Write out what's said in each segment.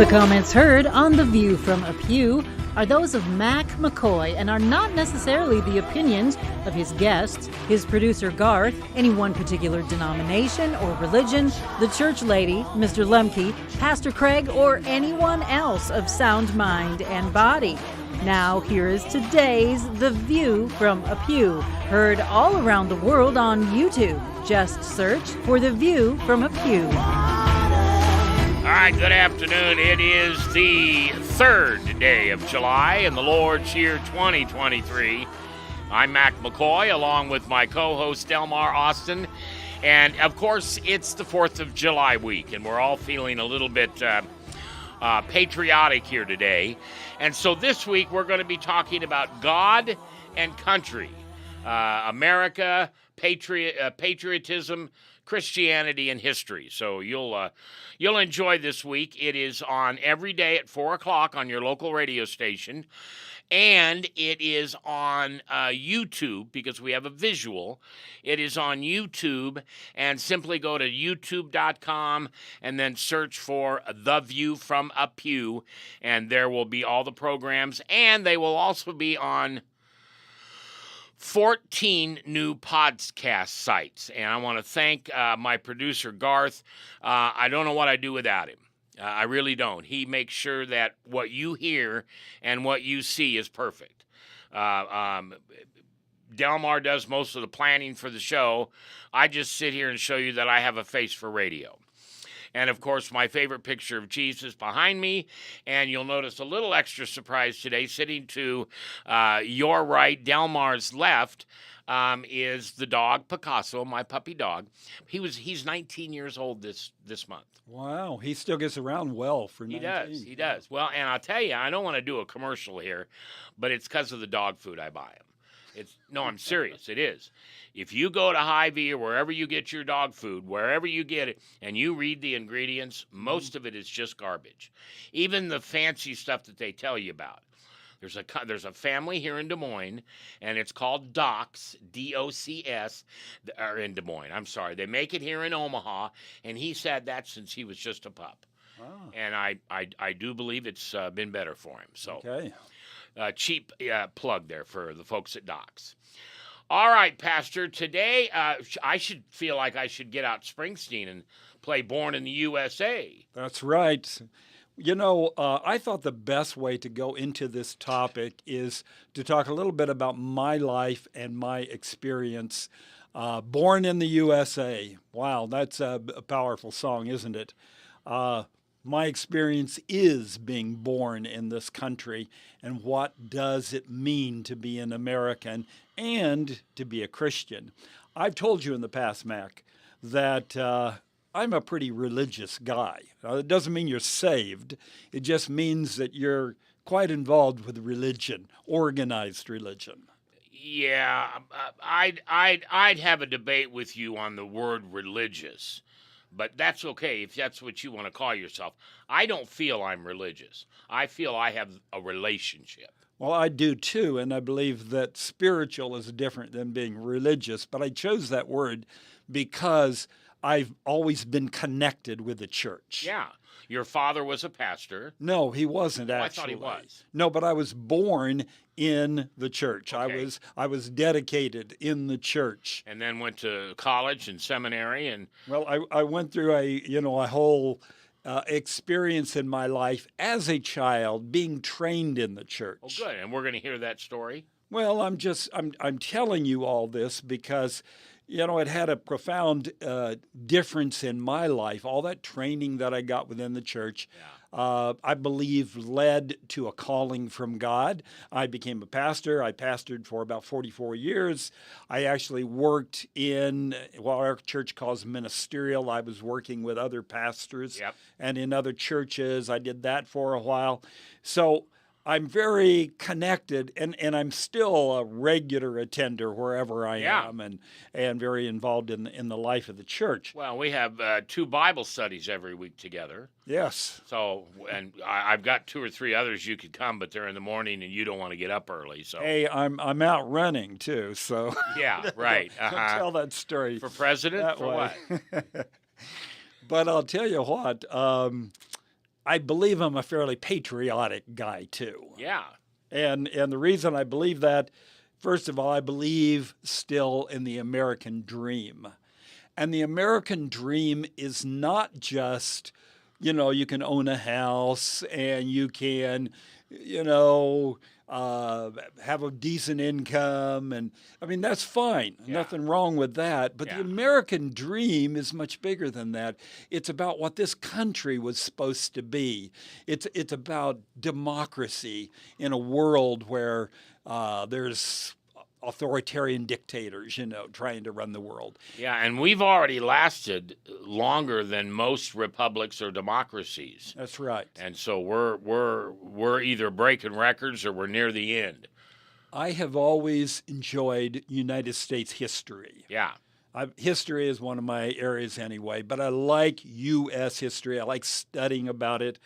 The comments heard on The View From A Pew are those of Mac McKoy and are not necessarily the opinions of his guests, his producer Garth, any one particular denomination or religion, the church lady, Mr. Lemke, Pastor Craig, or anyone else of sound mind and body. Now here is today's The View From A Pew, heard all around the world on YouTube. Just search for The View From A Pew. All right, good afternoon. It is the third day of July in the Lord's year 2023. I'm Mac McKoy, along with my co-host Delmar Austin. And, of course, it's the 4th of July week, and we're all feeling a little bit patriotic here today. And so this week we're going to be talking about God and country, America, patriotism, Christianity, and history. So you'll enjoy this week. It is on every day at 4 o'clock on your local radio station, and it is on YouTube because we have a visual. It is on YouTube, and simply go to youtube.com and then search for The View From A Pew, and there will be all the programs, and they will also be on 14 new podcast sites. And I want to thank my producer, Garth. I don't know what I'd do without him. I really don't. He makes sure that what you hear and what you see is perfect. Delmar does most of the planning for the show. I just sit here and show you that I have a face for radio. And, of course, my favorite picture of Jesus behind me. And you'll notice a little extra surprise today. Sitting to your right, Delmar's left, is the dog, Picasso, my puppy dog. He's 19 years old this month. Wow, he still gets around well for 19. He does. Well, and I'll tell you, I don't want to do a commercial here, but it's because of the dog food I buy him. No, I'm serious. It is. If you go to Hy-Vee or wherever you get your dog food, wherever you get it, and you read the ingredients, most of it is just garbage. Even the fancy stuff that they tell you about. There's a family here in Des Moines, and it's called Docs, D-O-C-S, or in Des Moines. I'm sorry. They make it here in Omaha, and he's had that since he was just a pup. Oh. And I do believe it's been better for him. So, okay. Cheap plug there for the folks at Docs. All right, Pastor, today I should feel like I should get out Springsteen and play Born in the USA. That's right. You know, I thought the best way to go into this topic is to talk a little bit about my life and my experience. Born in the USA. Wow, that's a powerful song, isn't it? My experience is being born in this country, and what does it mean to be an American and to be a Christian? I've told you in the past, Mac, that I'm a pretty religious guy. It doesn't mean you're saved. It just means that you're quite involved with religion, organized religion. Yeah, I'd have a debate with you on the word religious. But that's okay if that's what you want to call yourself. I don't feel I'm religious. I feel I have a relationship. Well, I do too, and I believe that spiritual is different than being religious. But I chose that word because I've always been connected with the church. Yeah. Your father was a pastor. No, he wasn't actually. I thought he was. No, but I was born in the church. Okay. I was dedicated in the church. And then went to college and seminary and Well, I went through a whole experience in my life as a child being trained in the church. Oh, good. And we're going to hear that story. Well, I'm telling you all this because it had a profound difference in my life. All that training that I got within the church, I believe, led to a calling from God. I became a pastor. I pastored for about 44 years. I actually worked in what our church calls ministerial. I was working with other pastors and in other churches. I did that for a while. So I'm very connected, and I'm still a regular attender wherever I am, and very involved in the life of the church. Well, we have 2 Bible studies every week together. Yes. So, and I've got 2 or 3 others you could come, but they're in the morning, and you don't want to get up early. So. Hey, I'm out running too, so. Yeah, right. Don't tell that story. For president? That for way. what? But I'll tell you what. I believe I'm a fairly patriotic guy too. Yeah. And the reason I believe that, first of all, I believe still in the American dream. And the American dream is not just, you can own a house and you can, have a decent income. And I mean, that's fine. Yeah. Nothing wrong with that. But Yeah. the American dream is much bigger than that. It's about what this country was supposed to be. It's about democracy in a world where there's authoritarian dictators, trying to run the world. Yeah, and we've already lasted longer than most republics or democracies. That's right. And so we're either breaking records or we're near the end. I have always enjoyed United States history. Yeah. History is one of my areas anyway, but I like U.S. history. I like studying about it.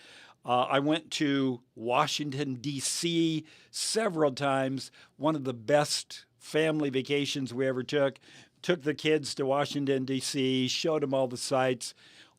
I went to Washington, D.C. several times. One of the best family vacations we ever took. Took the kids to Washington, D.C., showed them all the sights.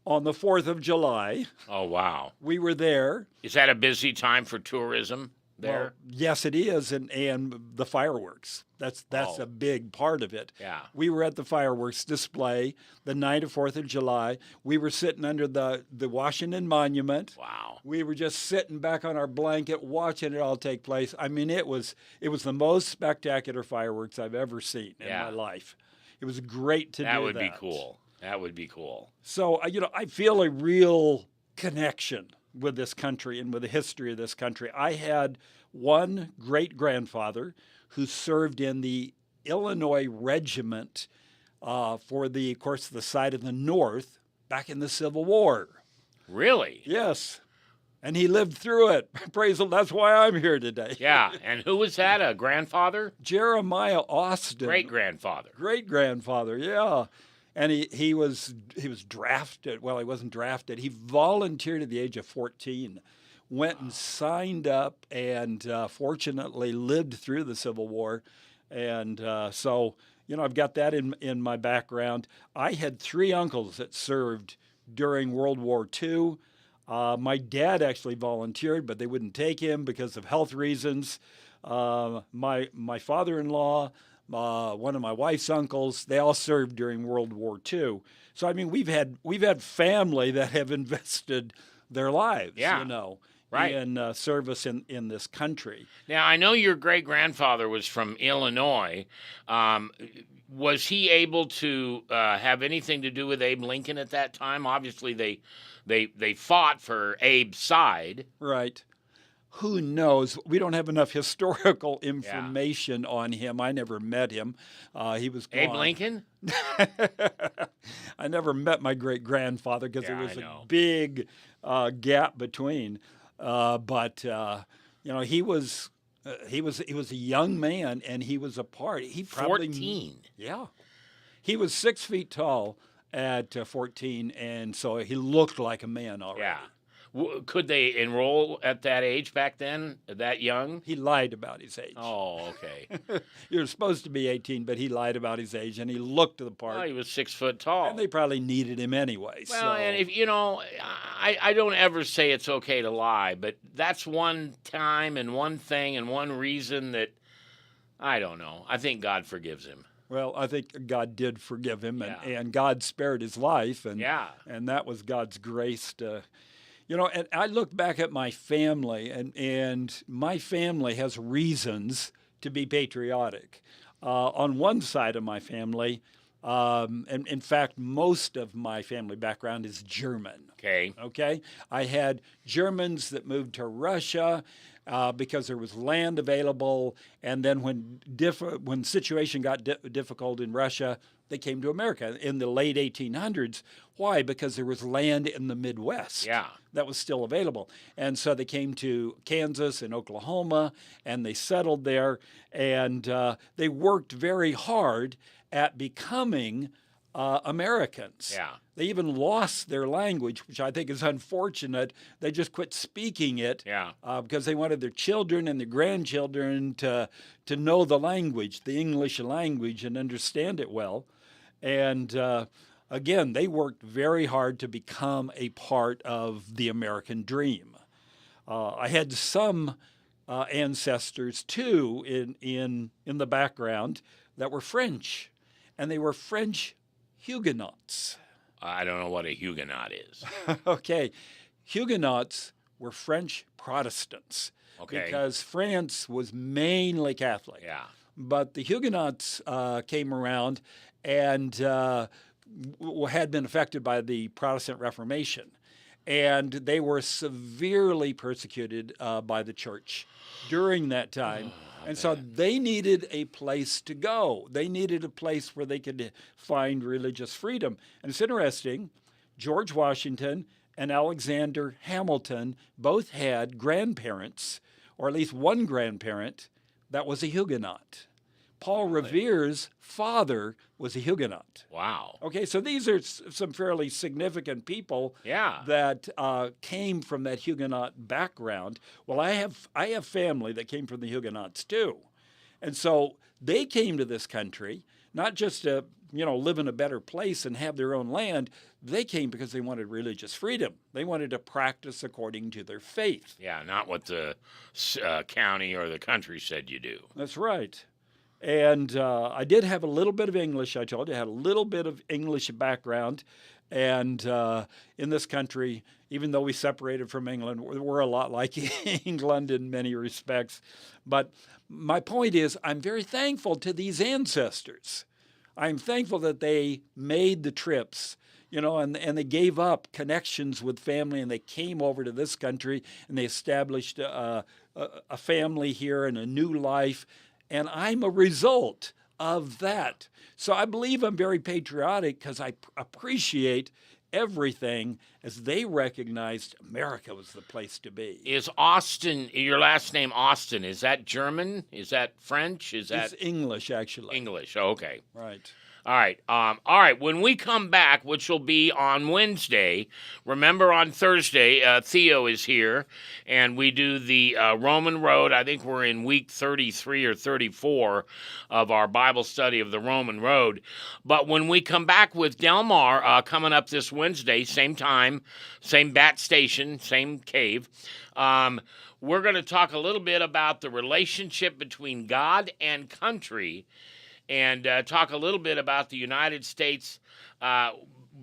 On the 4th of July, Oh, wow. we were there. Is that a busy time for tourism there? Well, yes, it is, and the fireworks. That's Oh. a big part of it. Yeah. We were at the fireworks display the night of 4th of July. We were sitting under the Washington Monument. Wow. We were just sitting back on our blanket watching it all take place. I mean, it was the most spectacular fireworks I've ever seen in Yeah. my life. It was great to do that. That would be cool. That would be cool. So, I feel a real connection with this country and with the history of this country. I had one great-grandfather who served in the Illinois Regiment for of course, the side of the North back in the Civil War. Really? Yes. And he lived through it. Praise the Lord. That's why I'm here today. Yeah. And who was that? A grandfather? Jeremiah Austin. Great-grandfather. Great-grandfather, yeah. And he was drafted. Well, he wasn't drafted. He volunteered at the age of 14, went and signed up, and fortunately lived through the Civil War. And so, I've got that in my background. I had 3 uncles that served during World War II. My dad actually volunteered, but they wouldn't take him because of health reasons. My father-in-law, one of my wife's uncles, they all served during World War II. So I mean, we've had family that have invested their lives, Yeah. Right. in service in this country. Now, I know your great-grandfather was from Illinois. Was he able to have anything to do with Abe Lincoln at that time? Obviously, they fought for Abe's side. Right. Who knows? We don't have enough historical information on him. I never met him. He was gone. Abe Lincoln? I never met my great-grandfather because Yeah, there was I a know. big gap between. But he was a young man, and he was a part. He probably 14. Yeah, he was 6 feet tall at 14, and so he looked like a man already. Yeah. Could they enroll at that age back then, that young? He lied about his age. Oh, okay. You're supposed to be 18, but he lied about his age, and he looked the part. Well, he was 6 foot tall. And they probably needed him anyway. Well, so. and if I don't ever say it's okay to lie, but that's one time and one thing and one reason that I don't know. I think God forgives him. Well, I think God did forgive him, Yeah. and God spared his life, and Yeah. and that was God's grace to. And I look back at my family, and my family has reasons to be patriotic. On one side of my family, and in fact, most of my family background is German. Okay. Okay, I had Germans that moved to Russia because there was land available, and then when the situation got difficult in Russia, they came to America in the late 1800s. Why? Because there was land in the Midwest that was still available. And so they came to Kansas and Oklahoma, and they settled there, and they worked very hard at becoming Americans. Yeah. They even lost their language, which I think is unfortunate. They just quit speaking it because they wanted their children and their grandchildren to know the language, the English language, and understand it well. And again, they worked very hard to become a part of the American dream. I had some ancestors too in the background that were French, and they were French Huguenots. I don't know what a Huguenot is. Okay, Huguenots were French Protestants. Okay. Because France was mainly Catholic. Yeah. But the Huguenots came around and had been affected by the Protestant Reformation. And they were severely persecuted by the church during that time. And so they needed a place to go. They needed a place where they could find religious freedom. And it's interesting, George Washington and Alexander Hamilton both had grandparents, or at least one grandparent, that was a Huguenot. Paul Revere's father was a Huguenot. Wow. Okay, so these are some fairly significant people that came from that Huguenot background. Well, I have family that came from the Huguenots too. And so they came to this country, not just to live in a better place and have their own land. They came because they wanted religious freedom. They wanted to practice according to their faith. Yeah, not what the county or the country said you do. That's right. And I did have a little bit of English, I told you. I had a little bit of English background. And in this country, even though we separated from England, we're a lot like England in many respects. But my point is, I'm very thankful to these ancestors. I'm thankful that they made the trips, and they gave up connections with family, and they came over to this country, and they established a family here and a new life. And I'm a result of that. So I believe I'm very patriotic because I appreciate everything as they recognized America was the place to be. Is Austin, your last name Austin, is that German? Is that French? Is that? It's English, actually. English, okay. Right. All right. When we come back, which will be on Wednesday, remember on Thursday, Theo is here, and we do the Roman Road. I think we're in week 33 or 34 of our Bible study of the Roman Road. But when we come back with Delmar coming up this Wednesday, same time, same bat station, same cave, we're going to talk a little bit about the relationship between God and country, and talk a little bit about the United States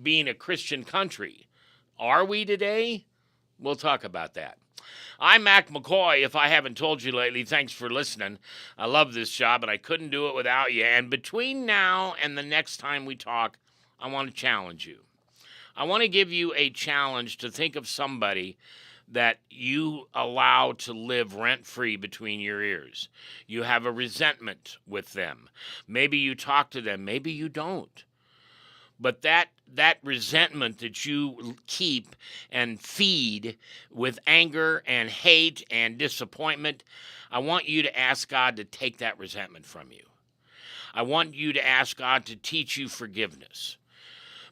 being a Christian country. Are we today? We'll talk about that. I'm Mac McKoy. If I haven't told you lately, thanks for listening. I love this job, and I couldn't do it without you. And between now and the next time we talk, I want to challenge you. I want to give you a challenge to think of somebody that you allow to live rent-free between your ears. You have a resentment with them. Maybe you talk to them, maybe you don't. But that resentment that you keep and feed with anger and hate and disappointment, I want you to ask God to take that resentment from you. I want you to ask God to teach you forgiveness.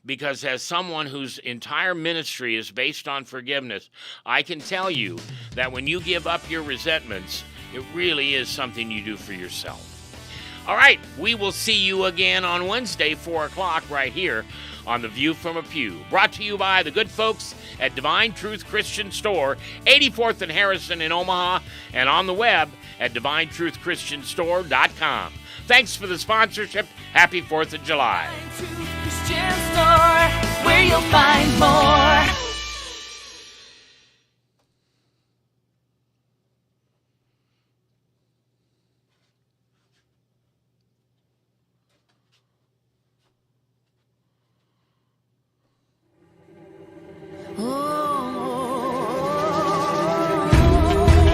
Because as someone whose entire ministry is based on forgiveness, I can tell you that when you give up your resentments, it really is something you do for yourself. All right, we will see you again on Wednesday, 4 o'clock, right here on The View From A Pew. Brought to you by the good folks at Divine Truth Christian Store, 84th and Harrison in Omaha, and on the web at divinetruthchristianstore.com. Thanks for the sponsorship. Happy 4th of July. Christian Store, where you'll find more.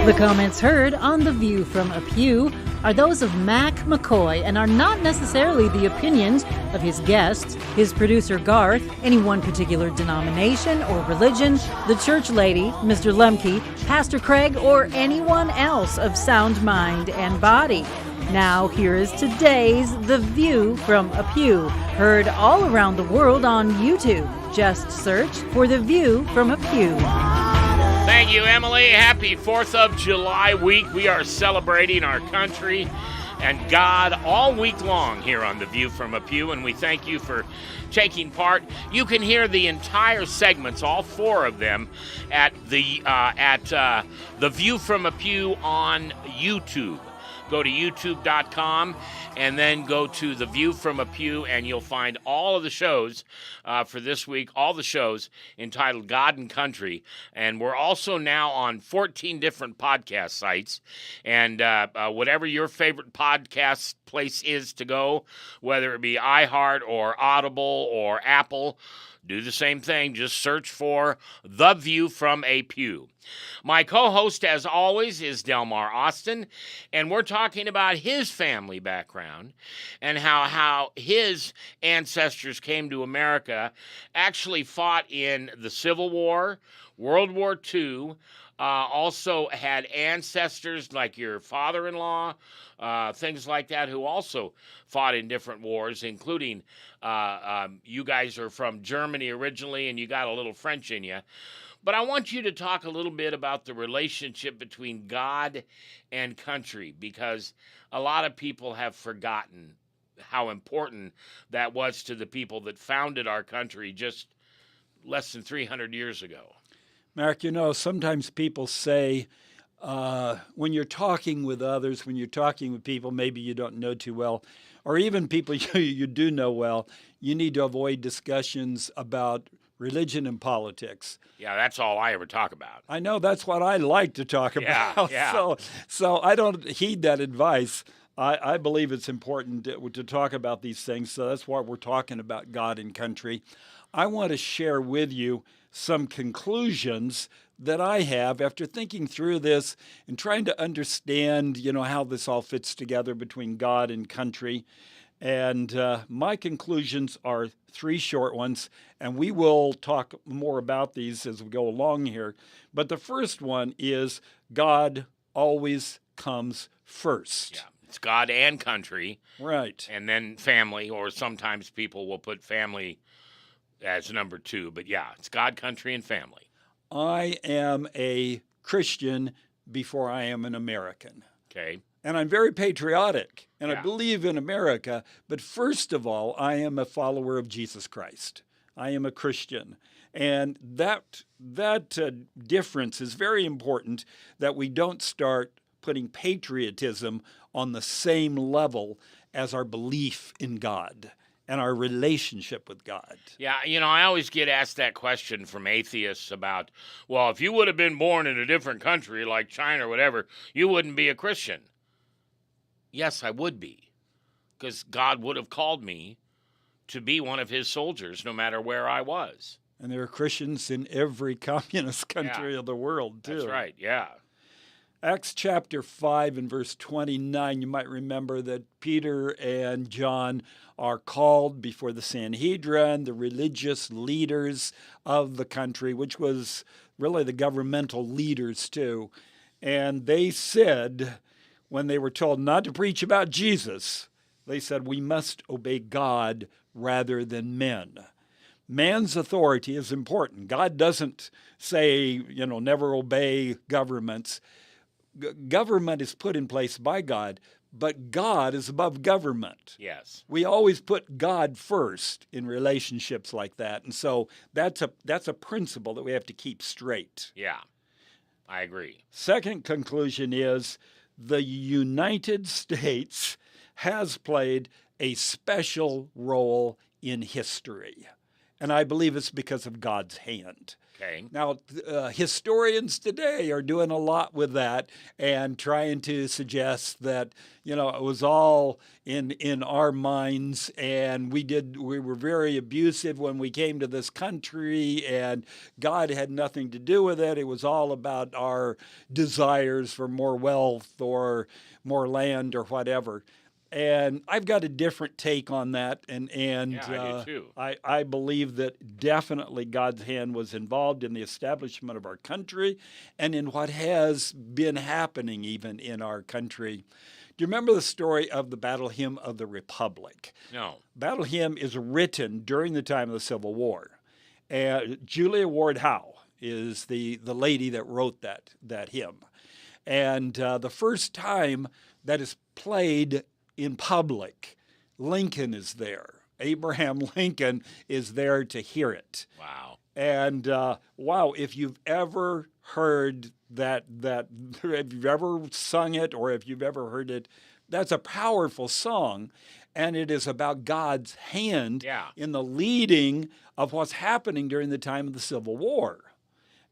The comments heard on The View From A Pew are those of Mac McKoy and are not necessarily the opinions of his guests, his producer Garth, any one particular denomination or religion, the church lady, Mr. Lemke, Pastor Craig, or anyone else of sound mind and body. Now here is today's The View From A Pew, heard all around the world on YouTube. Just search for The View From A Pew. Thank you, Emily. Happy 4th of July week. We are celebrating our country and God all week long here on The View From A Pew, and we thank you for taking part. You can hear the entire segments, all 4 of them, at the View From A Pew on YouTube. Go to youtube.com and then go to The View From A Pew, and you'll find all of the shows for this week, all the shows entitled God and Country. And we're also now on 14 different podcast sites. And whatever your favorite podcast place is to go, whether it be iHeart or Audible or Apple, do the same thing. Just search for The View From A Pew. My co-host, as always, is Delmar Austin, and we're talking about his family background and how his ancestors came to America, actually fought in the Civil War, World War II, also had ancestors like your father-in-law, things like that, who also fought in different wars, including you guys are from Germany originally, and you got a little French in you. But I want you to talk a little bit about the relationship between God and country, because a lot of people have forgotten how important that was to the people that founded our country just less than 300 years ago. Mark, sometimes people say when you're talking with others, when you're talking with people maybe you don't know too well, or even people you do know well, you need to avoid discussions about religion and politics. Yeah, that's all I ever talk about. I know, that's what I like to talk about. Yeah. So I don't heed that advice. I believe it's important to talk about these things. So that's why we're talking about God and country. I want to share with you some conclusions that I have after thinking through this and trying to understand, how this all fits together between God and country. And my conclusions are 3 short ones, and we will talk more about these as we go along here. But the first one is God always comes first. Yeah, it's God and country. Right. And then family, or sometimes people will put family as number 2. But yeah, it's God, country, and family. I am a Christian before I am an American. Okay. And I'm very patriotic, and Yeah. I believe in America. But first of all, I am a follower of Jesus Christ. I am a Christian. And that difference is very important, that we don't start putting patriotism on the same level as our belief in God and our relationship with God. Yeah, I always get asked that question from atheists about, well, if you would have been born in a different country like China or whatever, you wouldn't be a Christian. Yes, I would be, because God would have called me to be one of his soldiers no matter where I was. And there are Christians in every communist country of the world, too. That's right, yeah. Acts chapter 5 and verse 29, you might remember that Peter and John are called before the Sanhedrin, the religious leaders of the country, which was really the governmental leaders too. And they said, when they were told not to preach about Jesus, they said, we must obey God rather than men. Man's authority is important. God doesn't say, never obey governments. Government is put in place by God, but God is above government. Yes. We always put God first in relationships like that. And so that's a principle that we have to keep straight. Yeah, I agree. Second conclusion is the United States has played a special role in history. And I believe it's because of God's hand. Okay. Now, historians today are doing a lot with that and trying to suggest that, it was all in our minds, and we were very abusive when we came to this country, and God had nothing to do with it. It was all about our desires for more wealth or more land or whatever. And I've got a different take on that, and I do too. I believe that definitely God's hand was involved in the establishment of our country and in what has been happening even in our country. Do you remember the story of the Battle Hymn of the Republic? No. Battle Hymn is written during the time of the Civil War. Julia Ward Howe is the lady that wrote that hymn. And the first time that is played in public, Lincoln is there. Abraham Lincoln is there to hear it. Wow. And wow, if you've ever heard that, if you've ever sung it or if you've ever heard it, that's a powerful song. And it is about God's hand in the leading of what's happening during the time of the Civil War.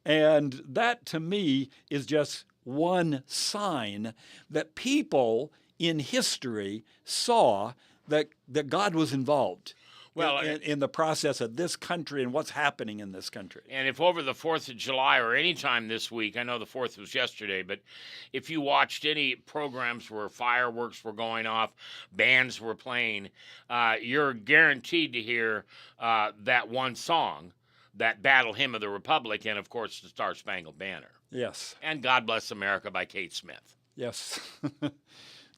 And that, to me, is just one sign that people in history saw that God was involved in the process of this country and what's happening in this country. And if over the 4th of July or any time this week, I know the 4th was yesterday, but if you watched any programs where fireworks were going off, bands were playing, you're guaranteed to hear that one song, that Battle Hymn of the Republic, and of course the Star Spangled Banner. Yes. And God Bless America by Kate Smith. Yes.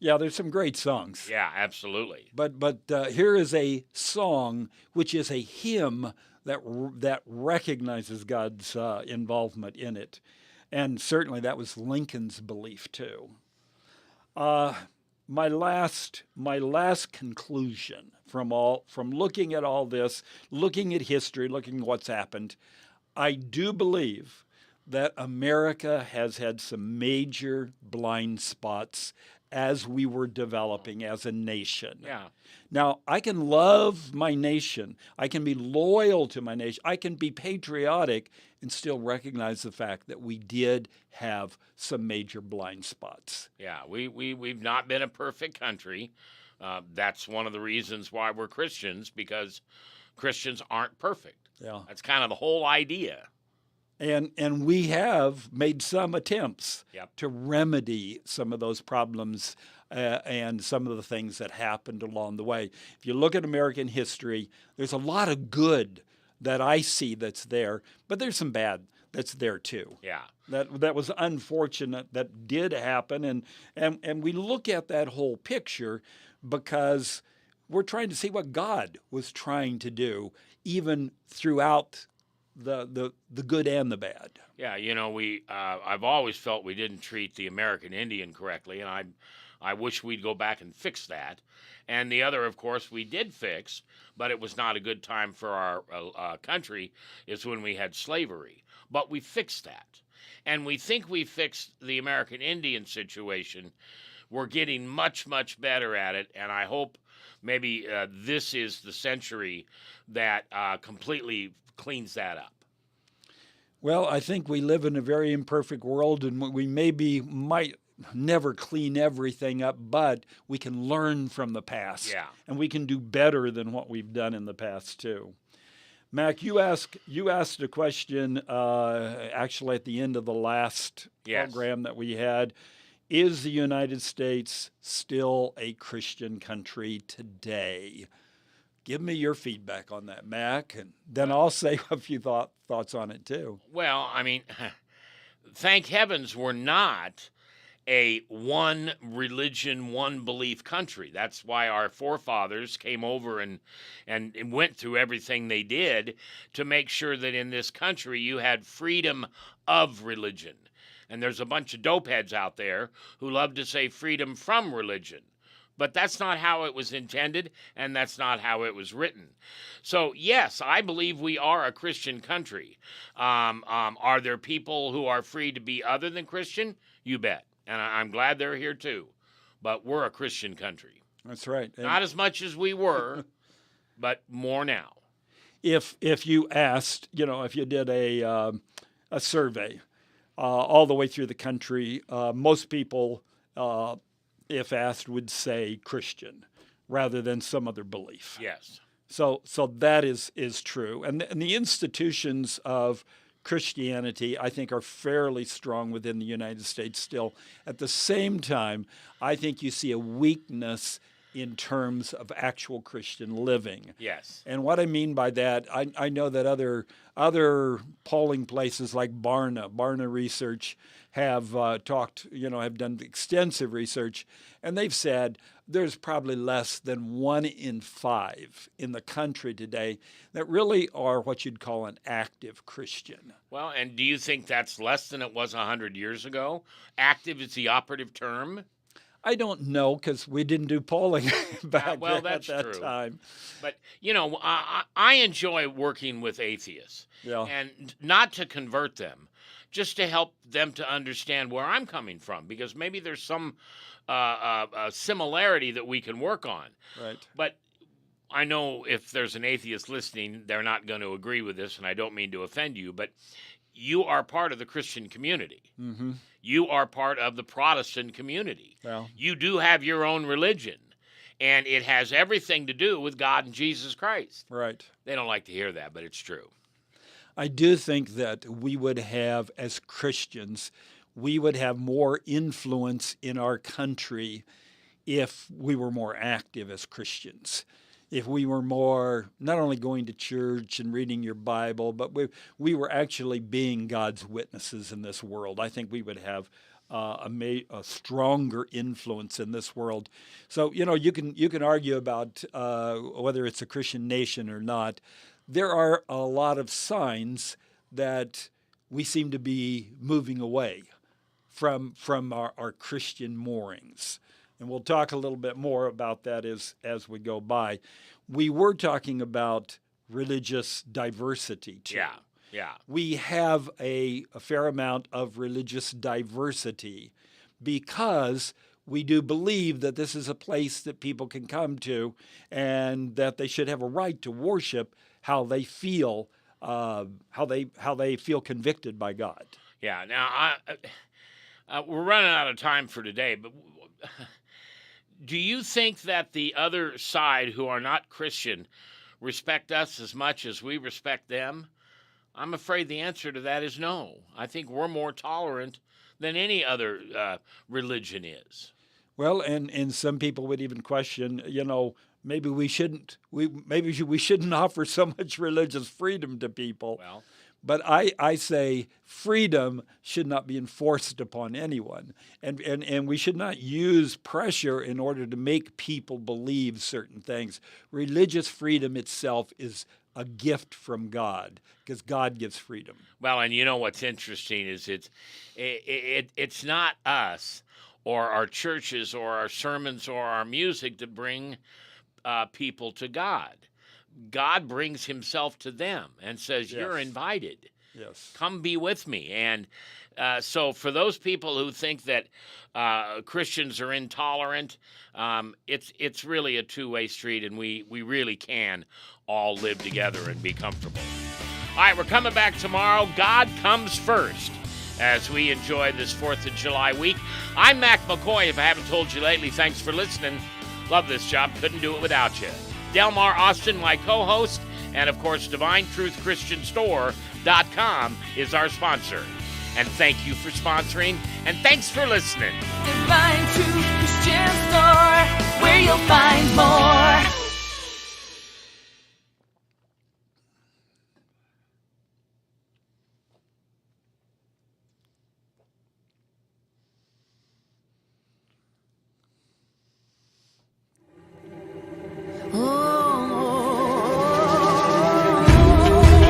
Yeah, there's some great songs. Yeah, absolutely. But here is a song which is a hymn that recognizes God's involvement in it, and certainly that was Lincoln's belief too. My last conclusion from looking at all this, looking at history, looking at what's happened, I do believe that America has had some major blind spots as we were developing as a nation. Yeah. Now, I can love my nation. I can be loyal to my nation. I can be patriotic and still recognize the fact that we did have some major blind spots. Yeah, we've not been a perfect country. That's one of the reasons why we're Christians, because Christians aren't perfect. Yeah. That's kind of the whole idea. And we have made some attempts Yep. to remedy some of those problems and some of the things that happened along the way. If you look at American history, there's a lot of good that I see that's there, but there's some bad that's there too. Yeah. That was unfortunate that did happen, and we look at that whole picture because we're trying to see what God was trying to do, even throughout the good and the bad. Yeah, you know, I've always felt we didn't treat the American Indian correctly, and I wish we'd go back and fix that. And the other, of course, we did fix, but it was not a good time for our country, is when we had slavery. But we fixed that. And we think we fixed the American Indian situation. We're getting much, much better at it, and I hope maybe this is the century that completely cleans that up. Well, I think we live in a very imperfect world, and we might never clean everything up, but we can learn from the past. Yeah. And we can do better than what we've done in the past too. Mac, you asked a question actually at the end of the last program that we had. Is the United States still a Christian country today? Give me your feedback on that, Mac, and then I'll say a few thoughts on it too. Well, I mean, thank heavens we're not a one religion, one belief country. That's why our forefathers came over and went through everything they did to make sure that in this country you had freedom of religion. And there's a bunch of dopeheads out there who love to say freedom from religion. But that's not how it was intended, and that's not how it was written. So, yes, I believe we are a Christian country. Are there people who are free to be other than Christian? You bet. And I'm glad they're here too. But we're a Christian country. That's right. Not as much as we were, but more now. If you asked, if you did a survey all the way through the country, most people, if asked, would say Christian rather than some other belief. Yes. So that is true. And the institutions of Christianity, I think, are fairly strong within the United States still. At the same time, I think you see a weakness in terms of actual Christian living. Yes. And what I mean by that, I know that other polling places like Barna Research have have done extensive research, and they've said there's probably less than 1 in 5 in the country today that really are what you'd call an active Christian. Well, and do you think that's less than it was 100 years ago? Active is the operative term? I don't know because we didn't do polling back that's at that true. time. But, I enjoy working with atheists. Yeah. And not to convert them, just to help them to understand where I'm coming from, because maybe there's some similarity that we can work on. Right. But I know if there's an atheist listening, they're not going to agree with this, and I don't mean to offend you, but you are part of the Christian community. Mm-hmm. You are part of the Protestant community. Well. You do have your own religion, and it has everything to do with God and Jesus Christ. Right. They don't like to hear that, but it's true. I do think that we would have, as Christians, we would have more influence in our country if we were more active as Christians. If we were more, not only going to church and reading your Bible, but we were actually being God's witnesses in this world. I think we would have a stronger influence in this world. So, you can argue about whether it's a Christian nation or not. There are a lot of signs that we seem to be moving away from our Christian moorings. And we'll talk a little bit more about that as we go by. We were talking about religious diversity, too. Yeah. We have a fair amount of religious diversity because we do believe that this is a place that people can come to and that they should have a right to worship how they feel, how they feel convicted by God. Yeah. Now, we're running out of time for today, but do you think that the other side, who are not Christian, respect us as much as we respect them? I'm afraid the answer to that is no. I think we're more tolerant than any other religion is. Well, and some people would even question, maybe we shouldn't offer so much religious freedom to people. Well, but I say freedom should not be enforced upon anyone, and we should not use pressure in order to make people believe certain things. Religious freedom itself is a gift from God, because God gives freedom. Well, and you know what's interesting is it's not us or our churches or our sermons or our music to bring people to God. God brings himself to them and says, Yes. You're invited. Yes. Come be with me. And so for those people who think that Christians are intolerant, it's really a two-way street, and we really can all live together and be comfortable. All right, we're coming back tomorrow. God comes first as we enjoy this 4th of July week. I'm Mac McKoy. If I haven't told you lately, thanks for listening. Love this job. Couldn't do it without you. Delmar Austin, my co-host, and of course, DivineTruthChristianStore.com is our sponsor. And thank you for sponsoring, and thanks for listening. Divine Truth Christian Store, where you'll find more.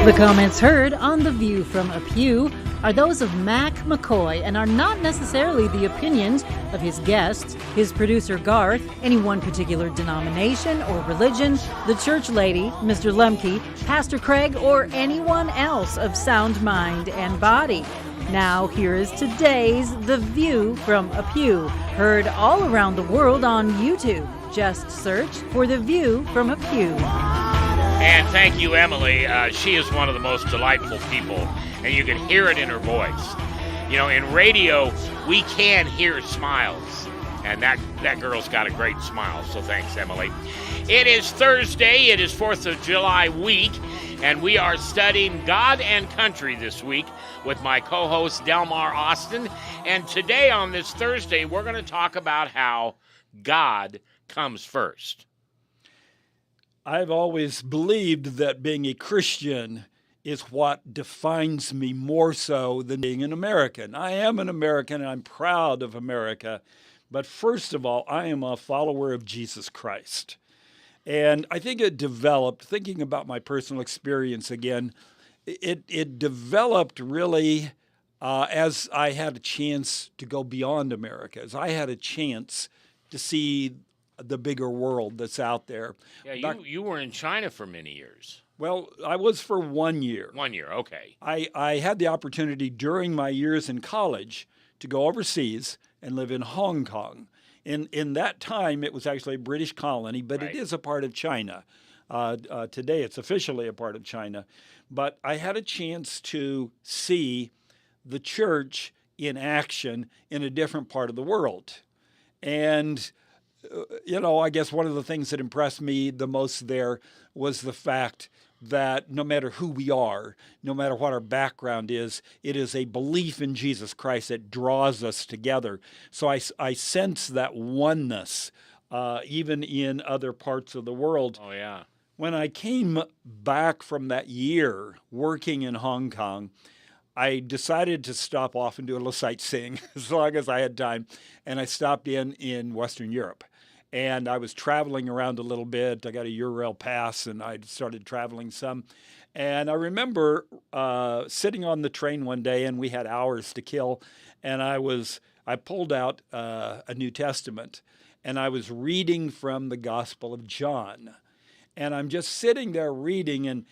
The comments heard on The View From A Pew are those of Mac McKoy and are not necessarily the opinions of his guests, his producer Garth, any one particular denomination or religion, the church lady, Mr. Lemke, Pastor Craig, or anyone else of sound mind and body. Now, here is today's The View From A Pew, heard all around the world on YouTube. Just search for The View From A Pew. And thank you, Emily. She is one of the most delightful people, and you can hear it in her voice. In radio, we can hear smiles, and that girl's got a great smile, so thanks, Emily. It is Thursday. It is 4th of July week, and we are studying God and Country this week with my co-host, Delmar Austin. And today, on this Thursday, we're going to talk about how God comes first? I've always believed that being a Christian is what defines me more so than being an American. I am an American and I'm proud of America. But first of all, I am a follower of Jesus Christ. And I think it developed, thinking about my personal experience again, it developed really as I had a chance to go beyond America, as I had a chance to see the bigger world that's out there. Yeah, you were in China for many years. Well, I was for 1 year. 1 year, okay. I had the opportunity during my years in college to go overseas and live in Hong Kong. In that time, it was actually a British colony, but Right. it is a part of China. Today, it's officially a part of China. But I had a chance to see the church in action in a different part of the world. And, I guess one of the things that impressed me the most there was the fact that no matter who we are, no matter what our background is, it is a belief in Jesus Christ that draws us together. So I sense that oneness even in other parts of the world. Oh, yeah. When I came back from that year working in Hong Kong, I decided to stop off and do a little sightseeing as long as I had time. And I stopped in Western Europe. And I was traveling around a little bit. I got a Eurail pass, and I started traveling some. And I remember sitting on the train one day, and we had hours to kill. And I pulled out a New Testament, and I was reading from the Gospel of John. And I'm just sitting there reading, and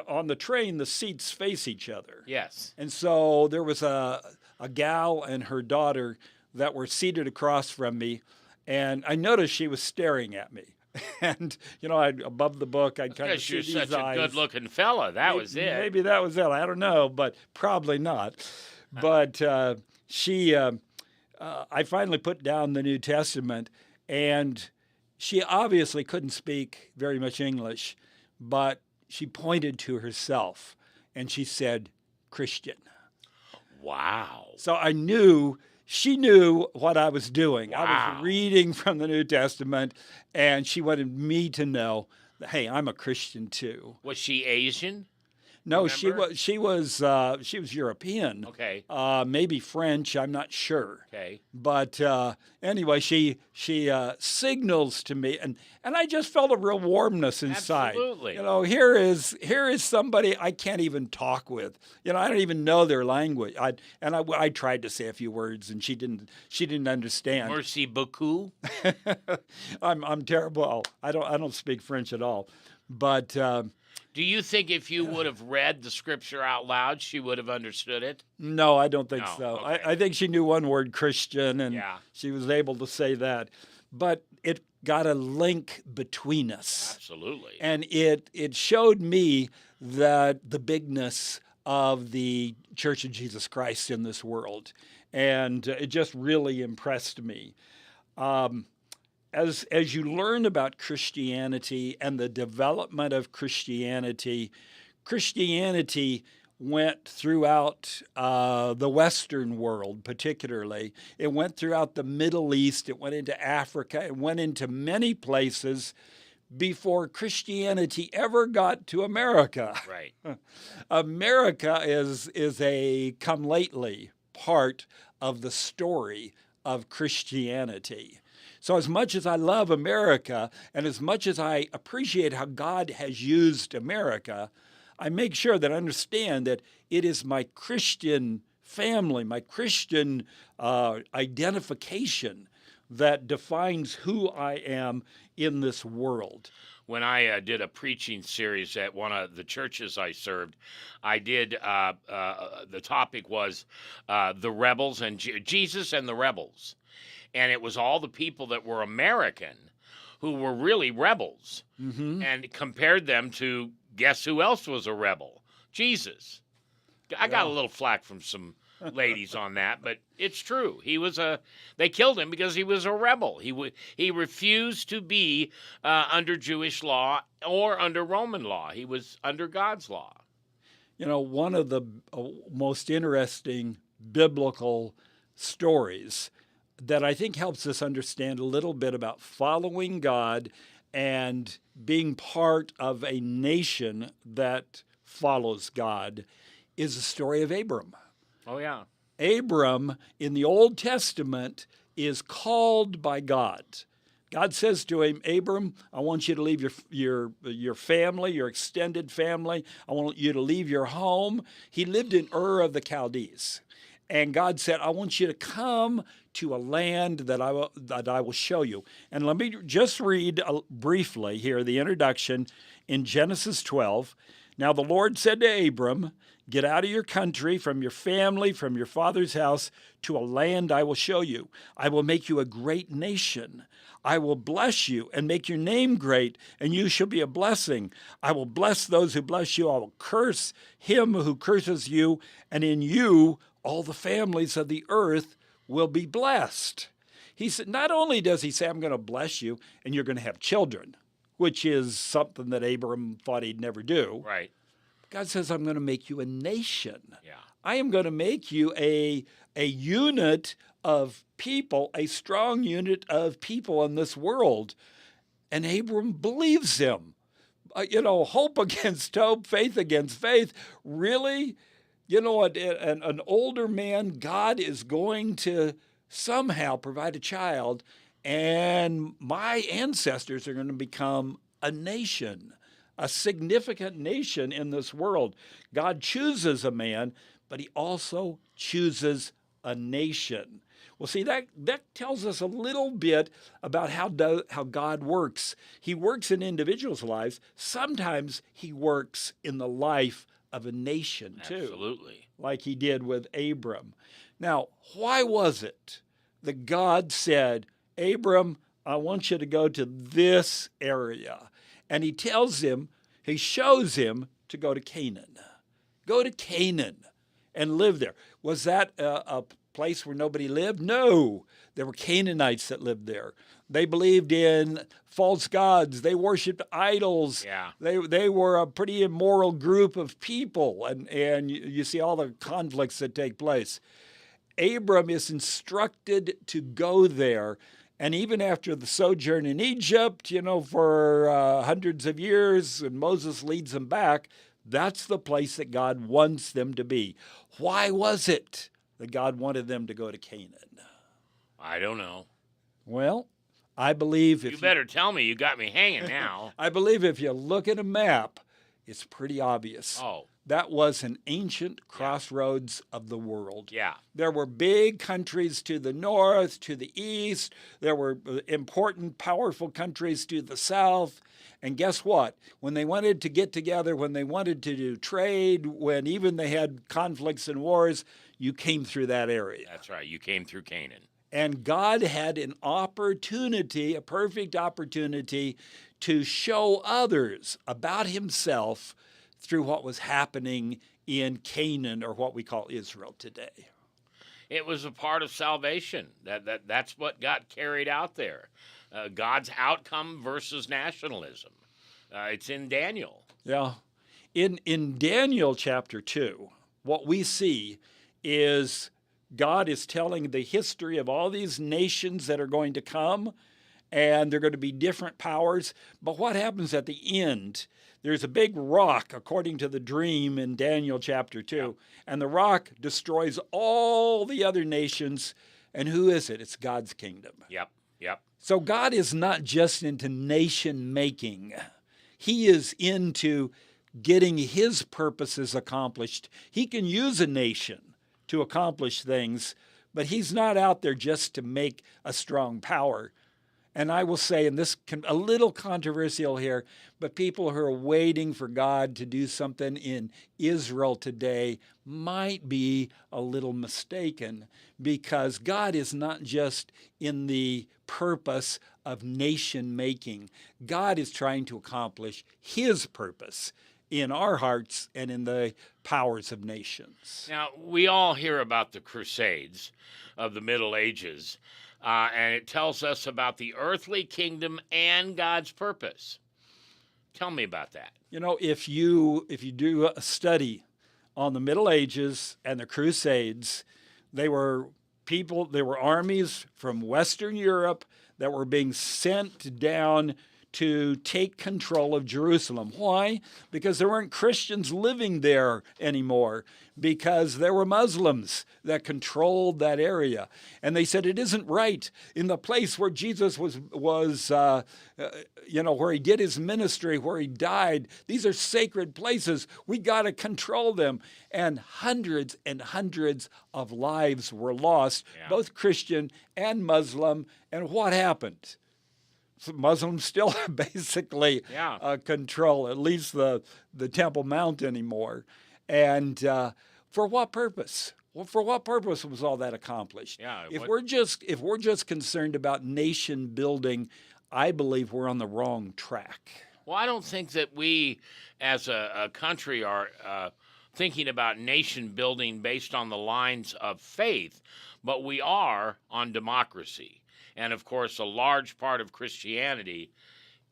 on the train, the seats face each other. Yes. And so there was a gal and her daughter that were seated across from me. And I noticed she was staring at me. And, above the book, I'd kind of Because see you're these such eyes. a good-looking fella. That was it. Maybe that was it. I don't know, but probably not. But I finally put down the New Testament, and she obviously couldn't speak very much English, but she pointed to herself, and she said, "Christian." Wow. So I knew she knew what I was doing. I Wow. was reading from the New Testament, and she wanted me to know that, hey, I'm a Christian too. Was she Asian? No, Remember? she was European. Okay. Maybe French. I'm not sure. Okay. But anyway, she signals to me, and I just felt a real warmness inside. Absolutely. Here is somebody I can't even talk with. I don't even know their language. I tried to say a few words, and she didn't understand. Merci beaucoup. I'm terrible. I don't speak French at all, but. Do you think if you would have read the scripture out loud, she would have understood it? No, I don't think No, so. okay. I think she knew one word, Christian, and Yeah. she was able to say that. But it got a link between us. Absolutely. And it showed me that the bigness of the Church of Jesus Christ in this world. And it just really impressed me. As you learn about Christianity and the development of Christianity went throughout the Western world, particularly. It went throughout the Middle East. It went into Africa. It went into many places before Christianity ever got to America. Right. America is a come lately part of the story of Christianity. So as much as I love America and as much as I appreciate how God has used America, I make sure that I understand that it is my Christian family, my Christian identification that defines who I am in this world. When I did a preaching series at one of the churches I served, I did, the topic was the rebels and Jesus and the rebels. And it was all the people that were American who were really rebels, and compared them to, guess who else was a rebel? Jesus. I got a little flack from some ladies on that, but it's true. They killed him because he was a rebel. He refused to be under Jewish law or under Roman law. He was under God's law. One of the most interesting biblical stories that I think helps us understand a little bit about following God and being part of a nation that follows God is the story of Abram. Oh, yeah. Abram in the Old Testament is called by God. God says to him, Abram, I want you to leave your family, your extended family. I want you to leave your home. He lived in Ur of the Chaldees. And God said, I want you to come to a land that I will show you. And let me just read briefly here the introduction in Genesis 12. Now the Lord said to Abram, get out of your country, from your family, from your father's house, to a land I will show you. I will make you a great nation. I will bless you and make your name great, and you shall be a blessing. I will bless those who bless you. I will curse him who curses you, and in you all the families of the earth will be blessed. He said, not only does he say, I'm going to bless you, and you're going to have children, which is something that Abram thought he'd never do. Right. God says, I'm going to make you a nation. Yeah. I am going to make you a unit of people, a strong unit of people in this world. And Abram believes him. Hope against hope, faith against faith. Really? An older man, God is going to somehow provide a child, and my ancestors are going to become a nation, a significant nation in this world. God chooses a man, but he also chooses a nation. Well, see, that tells us a little bit about how God works. He works in individuals' lives. Sometimes he works in the life of a nation, too. Absolutely. Like he did with Abram. Now, why was it that God said, Abram, I want you to go to this area? And he shows him to go to Canaan. Go to Canaan and live there. Was that a place where nobody lived? No. There were Canaanites that lived there. They believed in false gods. They worshiped idols. Yeah. They were a pretty immoral group of people. And you see all the conflicts that take place. Abram is instructed to go there. And even after the sojourn in Egypt, for hundreds of years, and Moses leads them back, that's the place that God wants them to be. Why was it that God wanted them to go to Canaan? I don't know. Well, I believe You better tell me. You got me hanging now. I believe if you look at a map, it's pretty obvious. Oh. That was an ancient crossroads of the world. Yeah. There were big countries to the north, to the east. There were important, powerful countries to the south. And guess what? When they wanted to get together, when they wanted to do trade, when even they had conflicts and wars, you came through that area. That's right. You came through Canaan. And God had an opportunity, a perfect opportunity, to show others about himself through what was happening in Canaan, or what we call Israel today. It was a part of salvation. That's what got carried out there. God's outcome versus nationalism. It's in Daniel. Yeah. In Daniel chapter 2, what we see is God is telling the history of all these nations that are going to come, and they're going to be different powers. But what happens at the end? There's a big rock, according to the dream in Daniel chapter 2, yep. And the rock destroys all the other nations. And who is it? It's God's kingdom. Yep. So God is not just into nation making. He is into getting his purposes accomplished. He can use a nation to accomplish things, but he's not out there just to make a strong power. And I will say, and this can a little controversial here, but people who are waiting for God to do something in Israel today might be a little mistaken, because God is not just in the purpose of nation making. God is trying to accomplish his purpose in our hearts and in the powers of nations. Now, we all hear about the Crusades of the Middle Ages. And it tells us about the earthly kingdom and God's purpose. Tell me about that. If you do a study on the Middle Ages and the Crusades, they were people, there were armies from Western Europe that were being sent down to take control of Jerusalem. Why? Because there weren't Christians living there anymore, because there were Muslims that controlled that area. And they said it isn't right in the place where Jesus was where he did his ministry, where he died. These are sacred places. We got to control them. And hundreds of lives were lost, both Christian and Muslim. And what happened? Muslims still basically control at least the Temple Mount anymore. And for what purpose? Well, for what purpose was all that accomplished? If we're just concerned about nation building, I believe we're on the wrong track. Well, I don't think that we as a country are thinking about nation building based on the lines of faith, but we are on democracy. And, of course, a large part of Christianity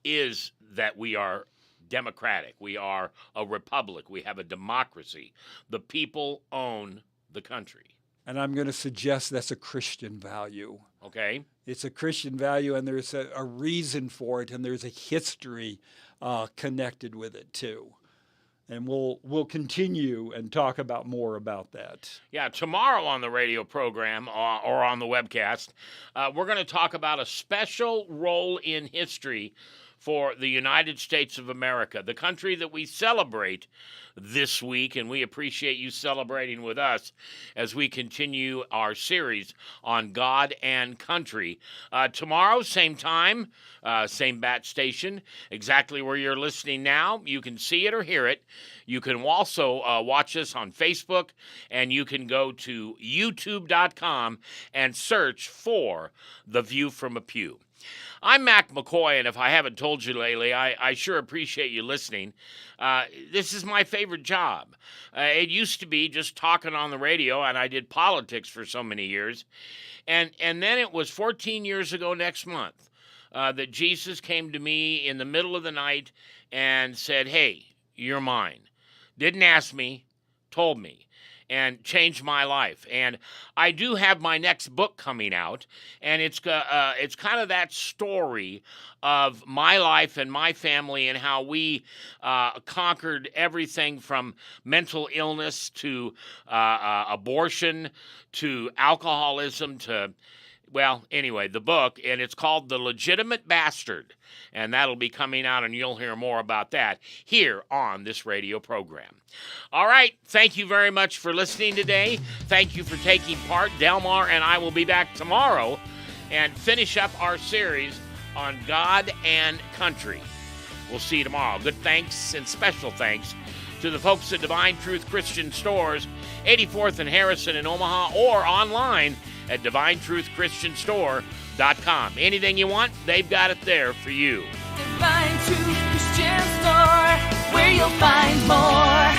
is that we are democratic. We are a republic. We have a democracy. The people own the country. And I'm going to suggest that's a Christian value. Okay. It's a Christian value, and there's a reason for it, and there's a history connected with it, too. And we'll continue and talk more about that. Yeah, tomorrow on the radio program or on the webcast, we're going to talk about a special role in history for the United States of America, the country that we celebrate this week, and we appreciate you celebrating with us as we continue our series on God and country. Tomorrow, same time, same bat station, exactly where you're listening now. You can see it or hear it. You can also watch us on Facebook, and you can go to youtube.com and search for The View From A Pew. I'm Mac McKoy, and if I haven't told you lately, I sure appreciate you listening. This is my favorite job. It used to be just talking on the radio, and I did politics for so many years. And then it was 14 years ago next month that Jesus came to me in the middle of the night and said, "Hey, you're mine." Didn't ask me, told me. And changed my life. And I do have my next book coming out, and it's kind of that story of my life and my family and how we conquered everything from mental illness to abortion to alcoholism to, well, anyway, the book, and it's called The Legitimate Bastard, and that'll be coming out, and you'll hear more about that here on this radio program. All right, thank you very much for listening today. Thank you for taking part. Delmar and I will be back tomorrow and finish up our series on God and country. We'll see you tomorrow. Good thanks and special thanks to the folks at Divine Truth Christian Stores, 84th and Harrison in Omaha, or online at DivineTruthChristianStore.com. Anything you want, they've got it there for you. Divine Truth Christian Store, where you'll find more.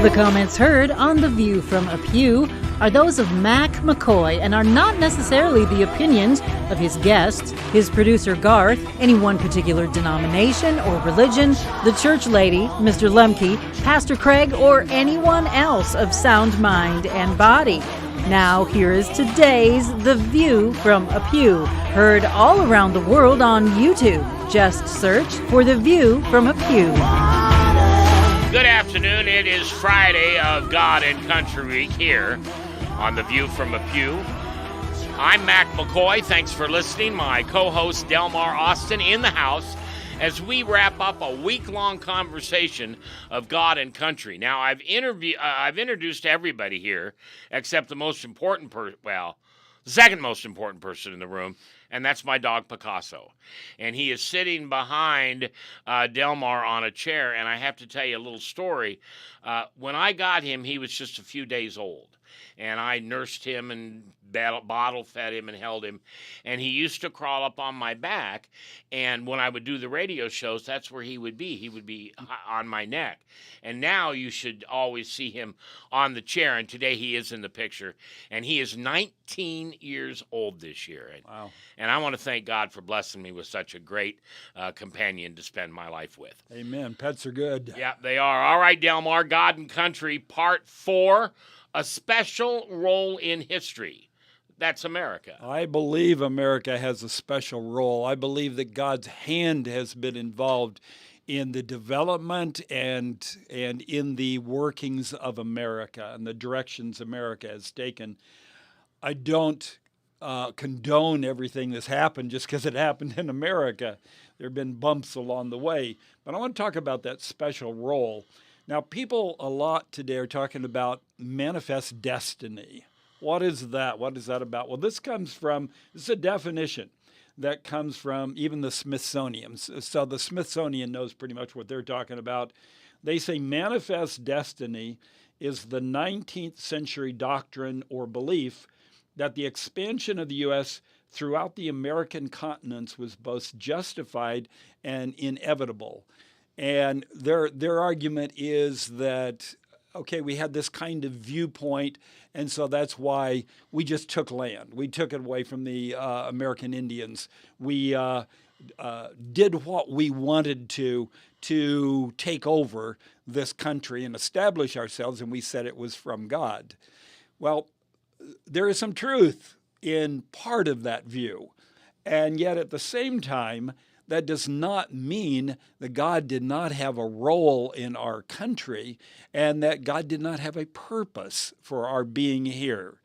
The comments heard on The View From A Pew are those of Mac McKoy and are not necessarily the opinions of his guests, his producer Garth, any one particular denomination or religion, the church lady, Mr. Lemke, Pastor Craig, or anyone else of sound mind and body. Now, here is today's The View From A Pew, heard all around the world on YouTube. Just search for The View From A Pew. Good afternoon. It is Friday of God and Country Week here on The View From A Pew. I'm Mac McKoy. Thanks for listening. My co-host Delmar Austin in the house as we wrap up a week-long conversation of God and country. Now, I've introduced everybody here except the most important the second most important person in the room, and that's my dog Picasso. And he is sitting behind Delmar on a chair, and I have to tell you a little story. When I got him, he was just a few days old. and I nursed him and bottle fed him and held him. And he used to crawl up on my back, and when I would do the radio shows, that's where he would be. He would be on my neck. And now you should always see him on the chair, and today he is in the picture. And he is 19 years old this year. Wow. And I want to thank God for blessing me with such a great companion to spend my life with. Amen. Pets are good. Yeah, they are. All right, Delmar, God and Country, Part 4, a special role in history. That's America. I believe America has a special role. I believe that God's hand has been involved in the development and in the workings of America and the directions America has taken. I don't condone everything that's happened just because it happened in America. There have been bumps along the way. But I want to talk about that special role. Now, people a lot today are talking about manifest destiny. What is that? What is that about? Well, this is a definition that comes from even the Smithsonian. So the Smithsonian knows pretty much what they're talking about. They say manifest destiny is the 19th century doctrine or belief that the expansion of the U.S. throughout the American continents was both justified and inevitable. And their argument is that, okay, we had this kind of viewpoint, and so that's why we just took land. We took it away from the American Indians. We did what we wanted to take over this country and establish ourselves, and we said it was from God. Well, there is some truth in part of that view, and yet at the same time, that does not mean that God did not have a role in our country and that God did not have a purpose for our being here.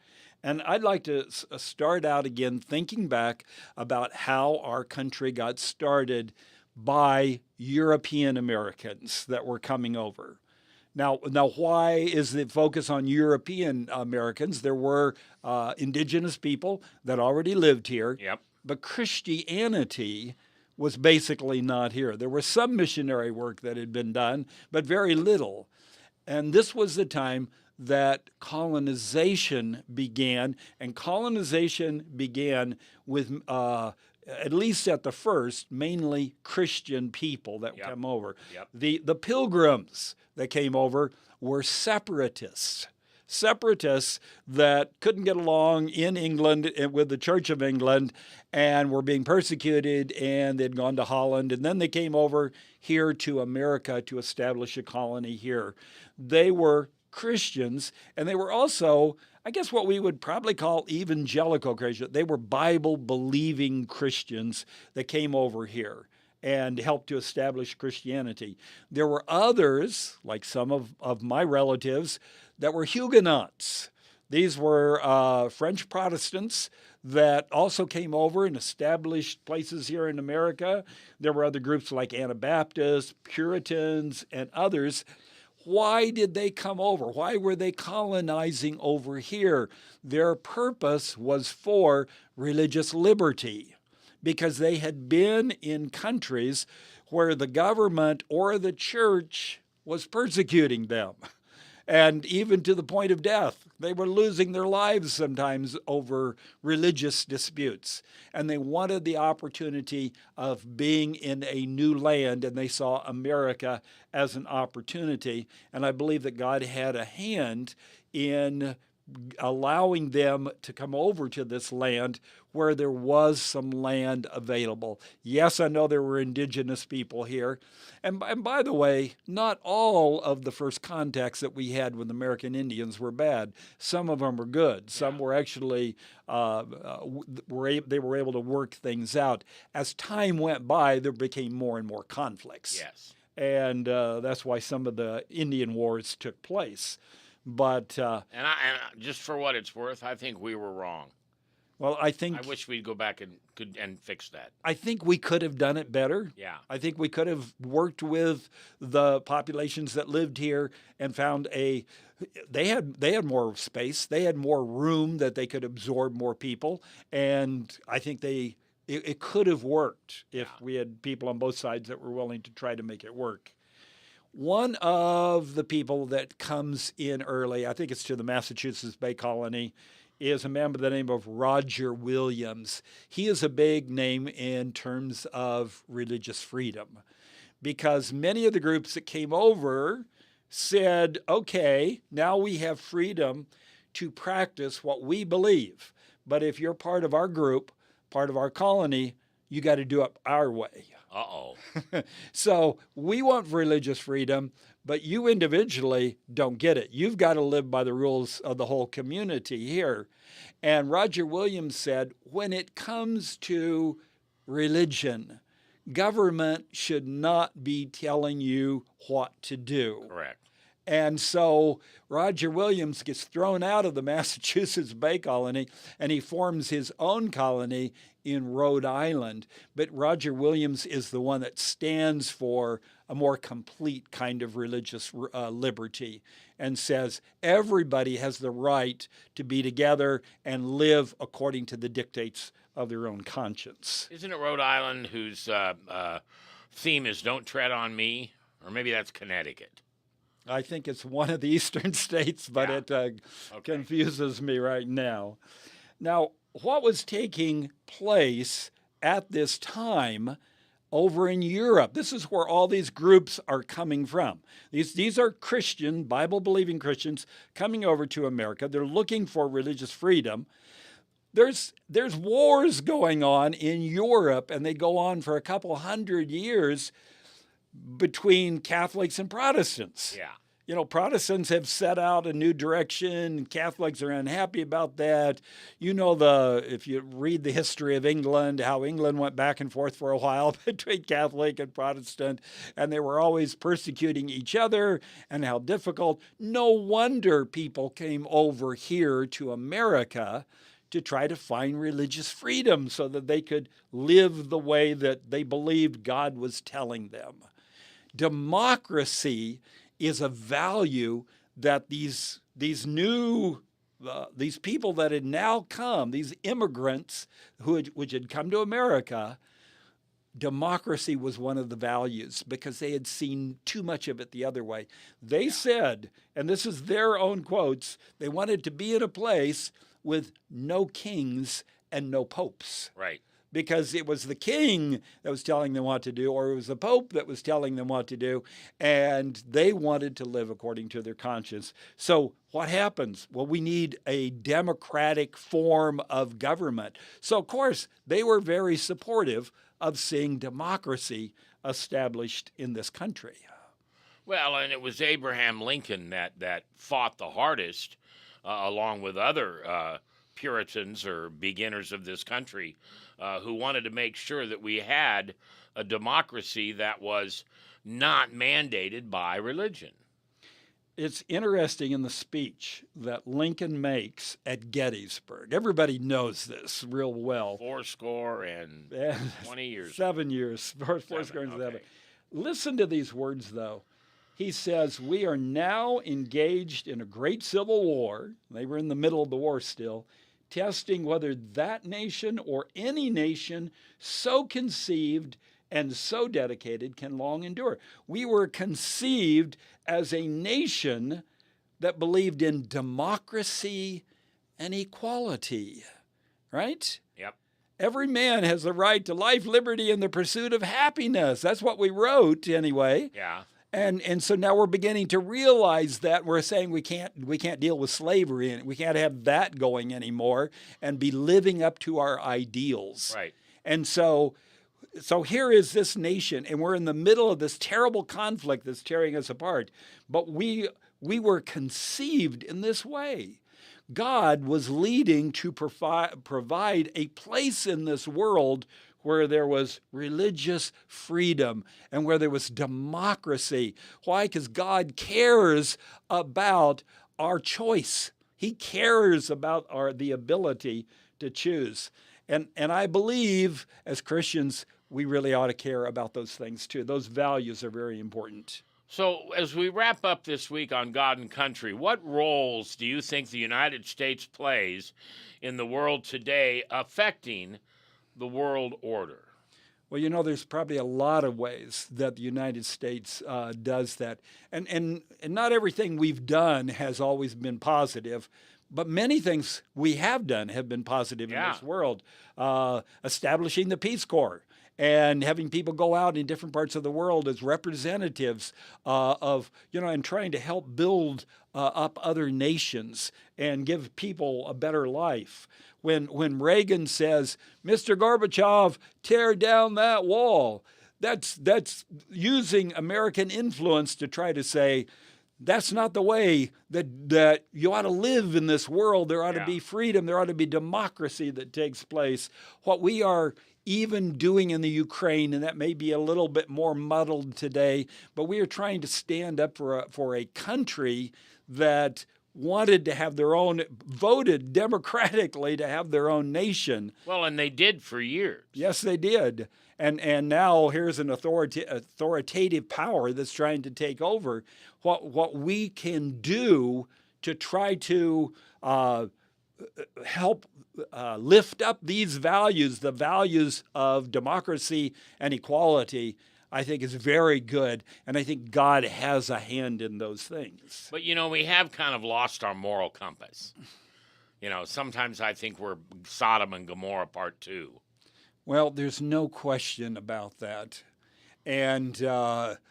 And I'd like to start out again thinking back about how our country got started by European Americans that were coming over. Now, why is the focus on European Americans? There were indigenous people that already lived here, Yep. but Christianity was basically not here. There was some missionary work that had been done, but very little. And this was the time that colonization began, and colonization began with, at least at the first, mainly Christian people that Yep. came over. Yep. The pilgrims that came over were separatists that couldn't get along in England with the Church of England and were being persecuted, and they'd gone to Holland, and then they came over here to America to establish a colony here. They were Christians, and they were also, I guess, what we would probably call evangelical Christians. They were Bible-believing Christians that came over here and helped to establish Christianity. There were others, like some of my relatives, that were Huguenots. These were French Protestants that also came over and established places here in America. There were other groups like Anabaptists, Puritans, and others. Why did they come over? Why were they colonizing over here? Their purpose was for religious liberty, because they had been in countries where the government or the church was persecuting them. And even to the point of death. They were losing their lives sometimes over religious disputes. And they wanted the opportunity of being in a new land, and they saw America as an opportunity. And I believe that God had a hand in allowing them to come over to this land where there was some land available. Yes, I know there were indigenous people here. And by the way, not all of the first contacts that we had with American Indians were bad. Some of them were good. Some were actually, they were able to work things out. As time went by, there became more and more conflicts. Yes. And that's why some of the Indian wars took place. But And just for what it's worth, I think we were wrong. well, I wish we'd go back and fix that. I think we could have done it better. Yeah. I think we could have worked with the populations that lived here and found they had more space, they had more room that they could absorb more people, and I think it could have worked if we had people on both sides that were willing to try to make it work. One of the people that comes in early, I think it's to the Massachusetts Bay Colony, is a man by the name of Roger Williams. He is a big name in terms of religious freedom because many of the groups that came over said, okay, now we have freedom to practice what we believe. But if you're part of our group, part of our colony, you got to do it our way. Uh-oh. So we want religious freedom, but you individually don't get it. You've got to live by the rules of the whole community here. And Roger Williams said, when it comes to religion, government should not be telling you what to do. Correct. And so Roger Williams gets thrown out of the Massachusetts Bay Colony and he forms his own colony in Rhode Island. But Roger Williams is the one that stands for a more complete kind of religious liberty and says everybody has the right to be together and live according to the dictates of their own conscience. Isn't it Rhode Island whose theme is "Don't Tread on Me"? Or maybe that's Connecticut. I think it's one of the eastern states, but it confuses me right now. Now, what was taking place at this time over in Europe? This is where all these groups are coming from. These are Christian, Bible-believing Christians coming over to America. They're looking for religious freedom. There's wars going on in Europe, and they go on for a couple hundred years between Catholics and Protestants. Yeah. You know, Protestants have set out a new direction. Catholics are unhappy about that. You know, if you read the history of England, how England went back and forth for a while between Catholic and Protestant, and they were always persecuting each other and how difficult. No wonder people came over here to America to try to find religious freedom so that they could live the way that they believed God was telling them. Democracy is a value that these people that had now come, these immigrants which had come to America, democracy was one of the values because they had seen too much of it the other way. They said, and this is their own quotes, they wanted to be in a place with no kings and no popes. Right. Because it was the king that was telling them what to do, or it was the pope that was telling them what to do, and they wanted to live according to their conscience. So what happens? Well, we need a democratic form of government. So, of course, they were very supportive of seeing democracy established in this country. Well, and it was Abraham Lincoln that fought the hardest, along with other Puritans or beginners of this country, who wanted to make sure that we had a democracy that was not mandated by religion. It's interesting in the speech that Lincoln makes at Gettysburg. Everybody knows this real well. 20 years. 7 years. Fourscore and 7. Listen to these words, though. He says, "We are now engaged in a great civil war." They were in the middle of the war still. "Testing whether that nation or any nation so conceived and so dedicated can long endure." We were conceived as a nation that believed in democracy and equality, right? Yep. Every man has the right to life, liberty, and the pursuit of happiness. That's what we wrote anyway. Yeah. And so now we're beginning to realize that we're saying we can't deal with slavery and we can't have that going anymore and be living up to our ideals. Right. And so here is this nation, and we're in the middle of this terrible conflict that's tearing us apart. But we were conceived in this way. God was leading to provide a place in this world where there was religious freedom and where there was democracy. Why? Because God cares about our choice. He cares about the ability to choose. And I believe as Christians, we really ought to care about those things too. Those values are very important. So as we wrap up this week on God and Country, what roles do you think the United States plays in the world today affecting the world order? Well, there's probably a lot of ways that the United States does that. And not everything we've done has always been positive, but many things we have done have been positive in this world. Establishing the Peace Corps and having people go out in different parts of the world as representatives of, and trying to help build up other nations and give people a better life. When Reagan says, "Mr. Gorbachev, tear down that wall," that's using American influence to try to say, that's not the way that you ought to live in this world. There ought to be freedom. There ought to be democracy that takes place. What we are even doing in the Ukraine, and that may be a little bit more muddled today, but we are trying to stand up for a country that wanted to have their own, voted democratically to have their own nation. Well, and they did for years. Yes, they did. And now here's an authoritative power that's trying to take over. What we can do to try to help lift up these values, the values of democracy and equality, I think is very good. And I think God has a hand in those things. But, we have kind of lost our moral compass. Sometimes I think we're Sodom and Gomorrah Part 2. Well, there's no question about that. And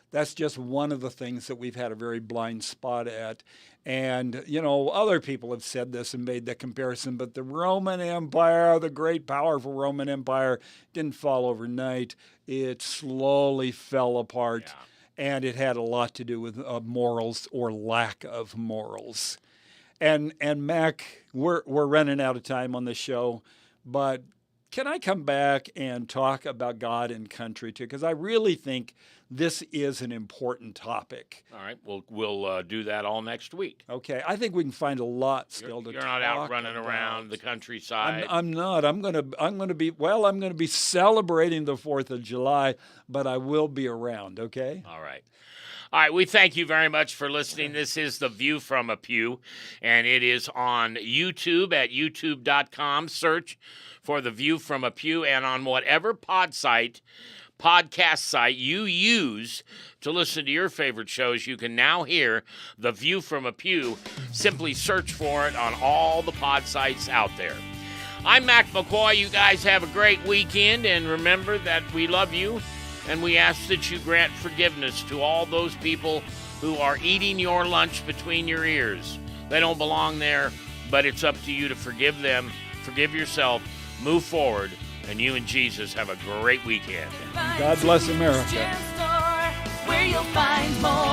that's just one of the things that we've had a very blind spot at. And, other people have said this and made that comparison, but the Roman Empire, the great powerful Roman Empire, didn't fall overnight. It slowly fell apart. Yeah. And it had a lot to do with morals or lack of morals. And Mac, we're running out of time on the show, but can I come back and talk about God and country too? Because I really think this is an important topic. All right, we'll do that all next week. Okay, I think we can find a lot still to talk about. You're not out running around the countryside. I'm not. I'm gonna be celebrating the 4th of July, but I will be around. Okay. All right. All right, we thank you very much for listening. This is The View From A Pew, and it is on YouTube at youtube.com. Search for The View From A Pew, and on whatever podcast site you use to listen to your favorite shows, you can now hear The View From A Pew. Simply search for it on all the pod sites out there. I'm Mac McKoy. You guys have a great weekend, and remember that we love you. And we ask that you grant forgiveness to all those people who are eating your lunch between your ears. They don't belong there, but it's up to you to forgive them, forgive yourself, move forward, and you and Jesus have a great weekend. God bless America. Where you'll find more.